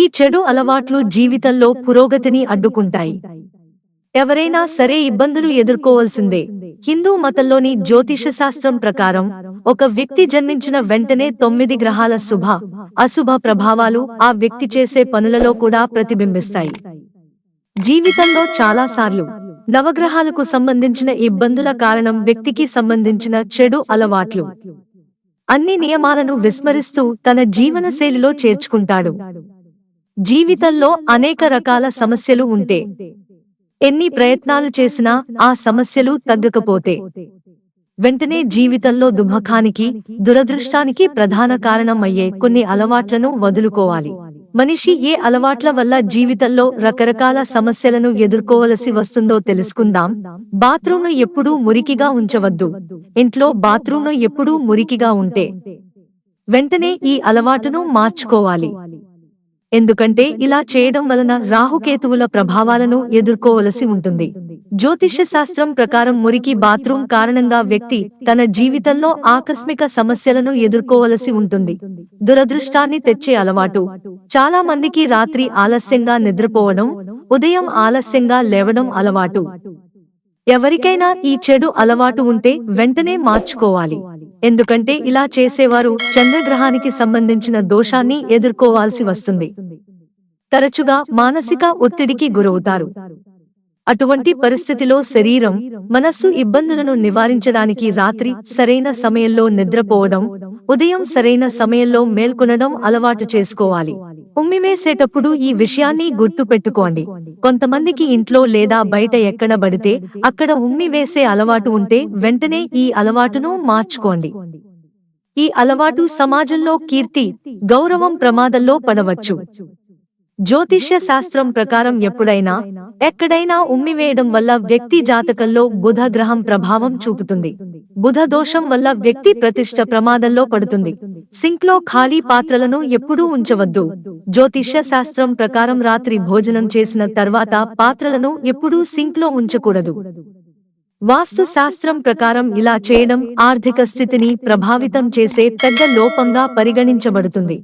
ఈ చెడు అలవాట్లు జీవితంలో పురోగతిని అడ్డుకుంటాయి. ఎవరైనా సరే ఇబ్బందులు ఎదుర్కోవాల్సిందే. హిందూ మతంలోని జ్యోతిష శాస్త్రం ప్రకారం ఒక వ్యక్తి జన్మించిన వెంటనే 9 గ్రహాల శుభ, అశుభ ప్రభావాలు ఆ వ్యక్తి చేసే పనులలో కూడా ప్రతిబింబిస్తాయి. జీవితంలో చాలాసార్లు నవగ్రహాలకు సంబంధించిన ఇబ్బందుల కారణం వ్యక్తికి సంబంధించిన చెడు అలవాట్లు. అన్ని నియమాలను విస్మరిస్తూ తన జీవనశైలిలో చేర్చుకుంటాడు. జీవితంలో అనేక రకాల సమస్యలు ఉంటే ఎన్ని ప్రయత్నాలు చేసినా ఆ సమస్యలు తగ్గకపోతే వెంటనే జీవితంలో దుఃఖానికి, దురదృష్టానికి ప్రధాన కారణం అయ్యే కొన్ని అలవాట్లను వదులుకోవాలి. మనిషి ఏ అలవాట్ల వల్ల జీవితంలో రకరకాల సమస్యలను ఎదుర్కోవలసి వస్తుందో తెలుసుకుందాం. బాత్రూంను ఎప్పుడూ మురికిగా ఉంచవద్దు. ఇంట్లో బాత్రూంను ఎప్పుడూ మురికిగా ఉంటే వెంటనే ఈ అలవాటును మార్చుకోవాలి. ఎందుకంటే ఇలా చేయడం వలన రాహుకేతువుల ప్రభావాలను ఎదుర్కోవలసి ఉంటుంది. జ్యోతిష శాస్త్రం ప్రకారం మురికి బాత్రూం కారణంగా వ్యక్తి తన జీవితంలో ఆకస్మిక సమస్యలను ఎదుర్కోవలసి ఉంటుంది. దురదృష్టాన్ని తెచ్చే అలవాటు. చాలా మందికి రాత్రి ఆలస్యంగా నిద్రపోవడం, ఉదయం ఆలస్యంగా లేవడం అలవాటు. ఎవరికైనా ఈ చెడు అలవాటు ఉంటే వెంటనే మార్చుకోవాలి. ఎందుకంటే ఇలా చేసేవారు చంద్రగ్రహానికి సంబంధించిన దోషాన్ని ఎదుర్కోవాల్సి వస్తుంది. తరచుగా మానసిక ఒత్తిడికి గురవుతారు. అటువంటి పరిస్థితిలో శరీరం, మనస్సు ఇబ్బందులను నివారించడానికి రాత్రి సరైన సమయంలో నిద్రపోవడం, ఉదయం సరైన సమయంలో మేల్కొనడం అలవాటు చేసుకోవాలి. ఉమ్మివేసేటప్పుడు ఈ విషయాన్ని గుర్తు పెట్టుకోండి. కొంతమందికి ఇంట్లో లేదా బయట ఎక్కడ పడితే అక్కడ ఉమ్మివేసే అలవాటు ఉంటే వెంటనే ఈ అలవాటును మార్చుకోండి. ఈ అలవాటు సమాజంలో కీర్తి, గౌరవం ప్రమాదంలో పడవచ్చు. జ్యోతిష్య శాస్త్రం ప్రకారం ఎప్పుడైనా, ఎక్కడైనా ఉమ్మివేయడం వల్ల వ్యక్తి జాతకంలో బుధ గ్రహం ప్రభావం చూపుతుంది. బుధ దోషం వల్ల వ్యక్తి ప్రతిష్ట ప్రమాదంలో పడుతుంది. సింక్లో ఖాళీ పాత్రలను ఎప్పుడూ ఉంచవద్దు. జ్యోతిష్య శాస్త్రం ప్రకారం రాత్రి భోజనం చేసిన తర్వాత పాత్రలను ఎప్పుడూ సింక్లో ఉంచకూడదు. వాస్తు శాస్త్రం ప్రకారం ఇలా చేయడం ఆర్థిక స్థితిని ప్రభావితం చేసే పెద్ద లోపంగా పరిగణించబడుతుంది.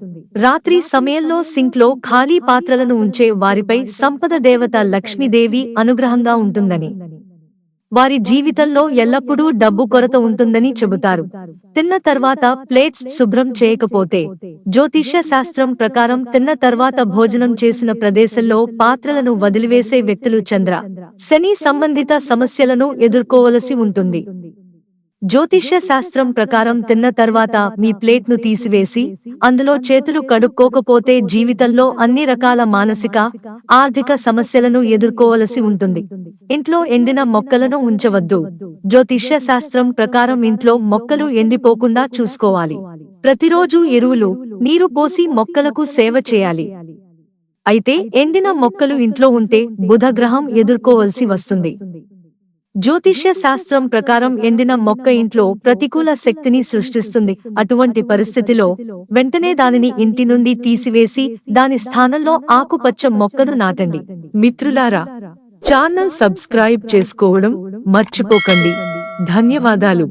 రాత్రి సమయంలో సింక్లో ఖాళీ పాత్రలను ఉంచే వారిపై సంపద దేవత లక్ష్మీదేవి అనుగ్రహంగా ఉంటుందని, వారి జీవితంలో ఎల్లప్పుడూ డబ్బు కొరత ఉంటుందని చెబుతారు. తిన్న తర్వాత ప్లేట్స్ శుభ్రం చేయకపోతే, జ్యోతిష్య శాస్త్రం ప్రకారం తిన్న తర్వాత భోజనం చేసిన ప్రదేశంలో పాత్రలను వదిలివేసే వ్యక్తులు చంద్ర, శని సంబంధిత సమస్యలను ఎదుర్కోవలసి ఉంటుంది. జ్యోతిష్య శాస్త్రం ప్రకారం తిన్న తర్వాత మీ ప్లేట్ను తీసివేసి అందులో చేతులు కడుక్కోకపోతే జీవితంలో అన్ని రకాల మానసిక, ఆర్థిక సమస్యలను ఎదుర్కోవలసి ఉంటుంది. ఇంట్లో ఎండిన మొక్కలను ఉంచవద్దు. జ్యోతిష్య శాస్త్రం ప్రకారం ఇంట్లో మొక్కలు ఎండిపోకుండా చూసుకోవాలి. ప్రతిరోజు ఎరువులు, నీరు పోసి మొక్కలకు సేవ చేయాలి. అయితే ఎండిన మొక్కలు ఇంట్లో ఉంటే బుధ గ్రహం ఎదుర్కోవలసి వస్తుంది. జ్యోతిష్య శాస్త్రం ప్రకారం ఎండిన మొక్క ఇంట్లో ప్రతికూల శక్తిని సృష్టిస్తుంది. అటువంటి పరిస్థితిలో వెంటనే దానిని ఇంటి నుండి తీసివేసి దాని స్థానంలో ఆకుపచ్చ మొక్కను నాటండి. మిత్రులారా, ఛానల్ సబ్స్క్రైబ్ చేసుకోవడం మర్చిపోకండి. ధన్యవాదాలు.